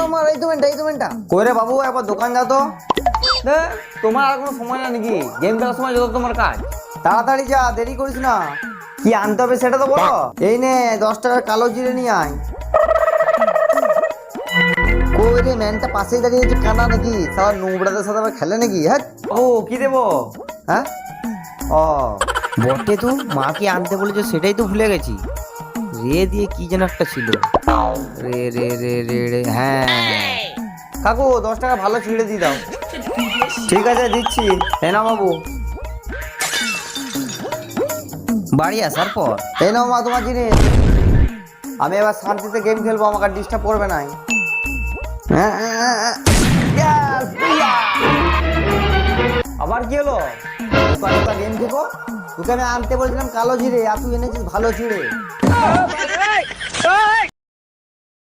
আমার এই তো মেনটা কই রে বাবু, একবার দোকান যা তো। তোমার আর কোনো সময় না নাকি? গেম খেলার সময় যত তোমার কাজ, তাড়াতাড়ি যা, দেরি করিস না। কি আনতে হবে সেটা তো বলো। এই নে 10 টাকার কালো জিরে নিয়ে আয়। কই রে, ম্যানটা পাশেই দাঁড়িয়ে আছে, কানা নাকি? সারা নোংরাদের সাথে আবার খেলে নাকি? হ্যাঁ ও কি দেবো? হ্যাঁ ও বটে তো, মা কি আনতে বলেছে সেটাই তো ভুলে গেছি। রে দিয়ে কি যেন একটা ছিল, রে রে রে রে রে, হ্যাঁ। কাকু 10 টাকা ভালো ছিঁড়ে দিয়ে দাও। ঠিক আছে দিচ্ছি, এই নাও বাবু। বাড়ি আসার পর এই নাও মা তোমার জিনিস। আমি এবার শান্তিতে গেম খেলবো, আমাকে ডিস্টার্ব করবে না। আবার কি হলো? গেম খেলো, তোকে আমি আনতে বলছিলাম কালো জিরে, আর তুই এনেছিস ভালো চিড়ে।